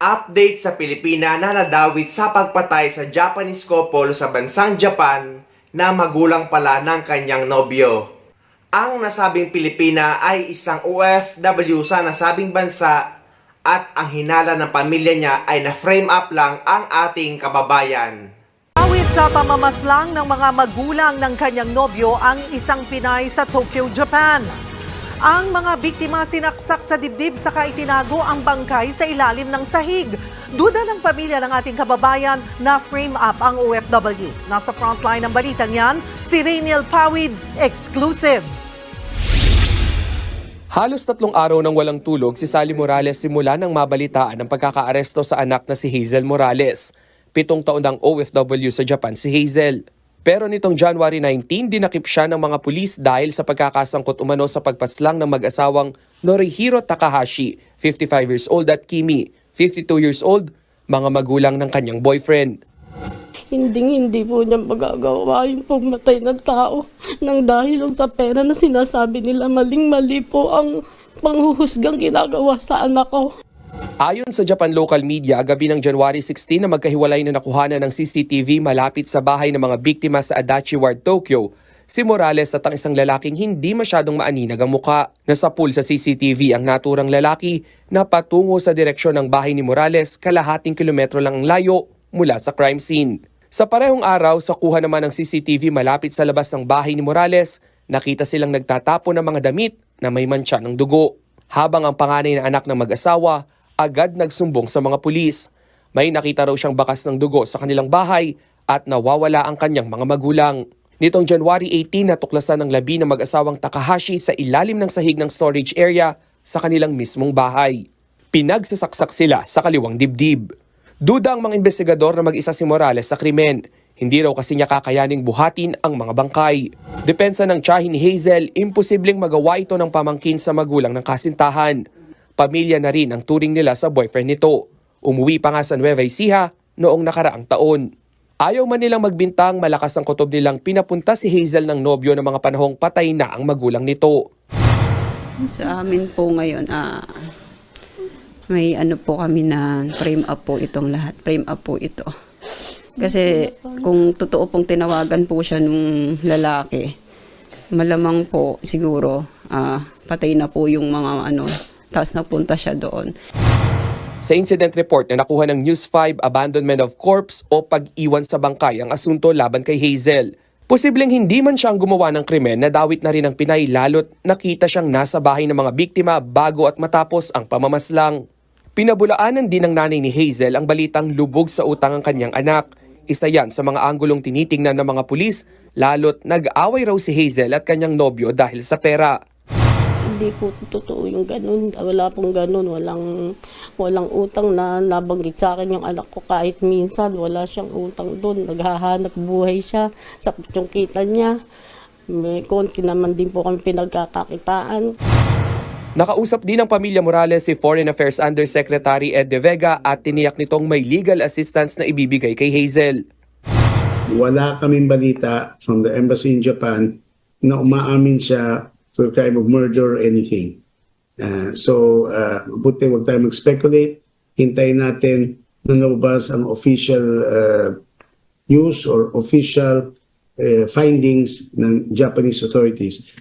Update sa Pilipina na nadawit sa pagpatay sa Japanese couple sa bansang Japan na magulang pala ng kanyang nobyo. Ang nasabing Pilipina ay isang OFW sa nasabing bansa at ang hinala ng pamilya niya ay na-frame up lang ang ating kababayan. Awit sa pamamaslang ng mga magulang ng kanyang nobyo ang isang Pinay sa Tokyo, Japan. Ang mga biktima sinaksak sa dibdib saka itinago ang bangkay sa ilalim ng sahig. Duda ng pamilya ng ating kababayan na frame up ang OFW. Nasa frontline ng balitang yan, si Rainiel Pawid, exclusive. Halos 3 araw nang walang tulog si Sally Morales simula nang mabalitaan ang pagkakaaresto sa anak na si Hazel Morales. 7 taon ng OFW sa Japan si Hazel. Pero nitong January 19, dinakip siya ng mga pulis dahil sa pagkakasangkot umano sa pagpaslang ng mag-asawang Norihiro Takahashi, 55 years old, at Kimi, 52 years old, mga magulang ng kanyang boyfriend. Hindi po niya magagawa yung pagmatay ng tao nang dahil sa pera na sinasabi nila maling-mali po ang panghuhusgang ginagawa sa anak ko. Ayon sa Japan local media, gabi ng January 16 na magkahiwalay na nakuhanan ng CCTV malapit sa bahay ng mga biktima sa Adachi Ward, Tokyo, si Morales at ang isang lalaking hindi masyadong maaninag ang muka. Nasa pool sa CCTV ang naturang lalaki na patungo sa direksyon ng bahay ni Morales, kalahating kilometro lang ang layo mula sa crime scene. Sa parehong araw, sa kuha naman ng CCTV malapit sa labas ng bahay ni Morales, nakita silang nagtatapon ng mga damit na may mantsa ng dugo. Habang ang panganay na anak ng mag-asawa agad nagsumbong sa mga pulis. May nakita raw siyang bakas ng dugo sa kanilang bahay at nawawala ang kanyang mga magulang. Nitong January 18, natuklasan ng labi ng mag-asawang Takahashi sa ilalim ng sahig ng storage area sa kanilang mismong bahay. Pinagsasaksak sila sa kaliwang dibdib. Duda ang mga investigador na mag-isa si Morales sa krimen. Hindi raw kasi niya kakayaning buhatin ang mga bangkay. Depensa ng tiyahin ni Hazel, imposibleng magawa ito ng pamangkin sa magulang ng kasintahan. Pamilya na rin ang turing nila sa boyfriend nito. Umuwi pa nga sa Nueva Ecija noong nakaraang taon. Ayaw man nilang magbintang, malakas ang kutob nilang pinapunta si Hazel ng nobyo ng mga panahong patay na ang magulang nito. Sa amin po ngayon, may ano po kami na frame up po itong lahat. Frame up po ito. Kasi kung totoo pong tinawagan po siya nung lalaki, malamang po siguro patay na po yung mga tapos napunta siya doon. Sa incident report na nakuha ng News 5, abandonment of corpse o pag-iwan sa bangkay ang asunto laban kay Hazel. Posibleng hindi man siyang gumawa ng krimen, nadawit na rin ang Pinay lalo't nakita siyang nasa bahay ng mga biktima bago at matapos ang pamamaslang. Pinabulaanan din ng nanay ni Hazel ang balitang lubog sa utang ang kanyang anak. Isa yan sa mga anggulong tinitingnan ng mga pulis, lalo't nag-away raw si Hazel at kanyang nobyo dahil sa pera. Hindi po totoo yung ganun. Wala pong ganun. Walang utang na nabanggit sa akin yung anak ko kahit minsan. Wala siyang utang doon. Naghahanap buhay siya. Sakit yung kita niya. May konti naman din po kami pinagkakakitaan. Nakausap din ng pamilya Morales si Foreign Affairs Undersecretary Ed De Vega at tiniyak nitong may legal assistance na ibibigay kay Hazel. Wala kaming balita from the embassy in Japan na umaamin siya to crime of murder or anything. Buti huwag tayo mag-speculate. Hintayin natin na lumabas ang official news or official findings ng Japanese authorities.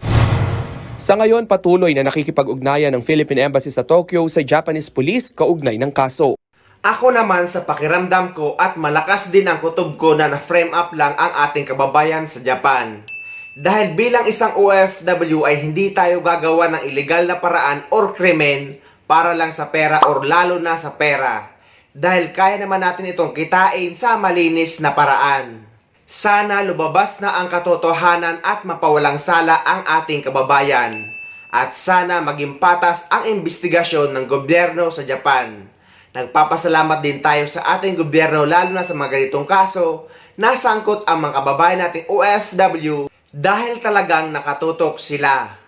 Sa ngayon, patuloy na nakikipag-ugnayan ng Philippine Embassy sa Tokyo sa Japanese Police kaugnay ng kaso. Ako naman sa pakiramdam ko at malakas din ang kutob ko na na-frame up lang ang ating kababayan sa Japan. Dahil bilang isang OFW ay hindi tayo gagawa ng illegal na paraan or krimen para lang sa pera or lalo na sa pera. Dahil kaya naman natin itong kitain sa malinis na paraan. Sana lumabas na ang katotohanan at mapawalang sala ang ating kababayan. At sana maging patas ang investigasyon ng gobyerno sa Japan. Nagpapasalamat din tayo sa ating gobyerno lalo na sa mga ganitong kaso na sangkot ang mga kababayan nating OFW dahil talagang nakatutok sila.